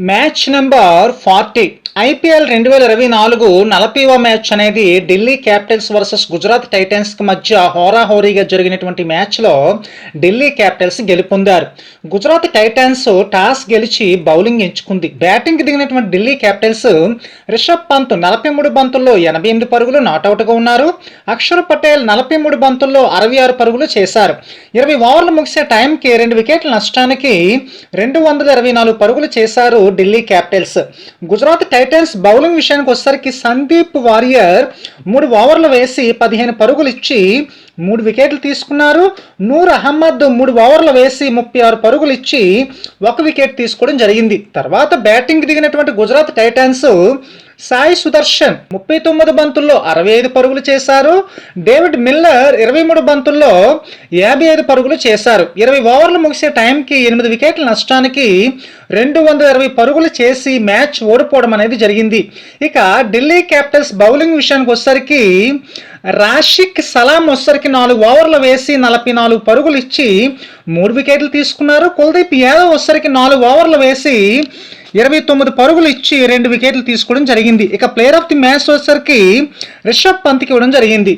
Match number 40 IPL 2024 40వ match అనేది Delhi Capitals versus Gujarat Titans కి మధ్య హోరాహోరీగా జరిగినటువంటి మ్యాచ్లో ఢిల్లీ క్యాపిటల్స్ గెలుపొందారు. గుజరాత్ టైటన్స్ టాస్ గెలిచి బౌలింగ్ ఎంచుకుంది. బ్యాటింగ్ దిగినటువంటి ఢిల్లీ క్యాపిటల్స్ రిషబ్ పంత్ 43 బంతుల్లో 88 పరుగులు నాటౌట్గా ఉన్నారు. అక్షర్ పటేల్ 43 బంతుల్లో 66 పరుగులు చేశారు. 20 ఓవర్లు ముగిసే టైంకి 2 వికెట్ల నష్టానికి 224 పరుగులు చేశారు Delhi Capitals. Gujarat Titans bowling విషయానికి వచ్చేసరికి సందీప్ వారియర్ 3 ఓవర్లు వేసి 15 పరుగులు ఇచ్చి 3 వికెట్లు తీసుకున్నారు. నూర్ అహ్మద్ 3 ఓవర్లు వేసి 36 పరుగులు ఇచ్చి 1 వికెట్ తీసుకోవడం జరిగింది. తర్వాత బ్యాటింగ్ దిగినటువంటి గుజరాత్ టైటన్స్ సాయి సుదర్శన్ 39 బంతుల్లో 65 పరుగులు చేశారు. డేవిడ్ మిల్లర్ 23 బంతుల్లో 55 పరుగులు చేశారు. 20 ఓవర్లు ముగిసే టైంకి 8 వికెట్ల నష్టానికి 220 పరుగులు చేసి మ్యాచ్ ఓడిపోవడం అనేది జరిగింది. ఇక ఢిల్లీ క్యాపిటల్స్ బౌలింగ్ విషయానికి వచ్చేసరికి రాషిక్ సలాం వచ్చేసరికి 4 ఓవర్లు వేసి 44 పరుగులు ఇచ్చి 3 వికెట్లు తీసుకున్నారు. కుల్దీప్ యాదవ్ వచ్చేసరికి 4 ఓవర్లు వేసి 29 పరుగులు ఇచ్చి 2 వికెట్లు తీసుకోవడం జరిగింది. ఇక ప్లేయర్ ఆఫ్ ది మ్యాచ్ వచ్చేసరికి రిషబ్ పంత్కి ఇవ్వడం జరిగింది.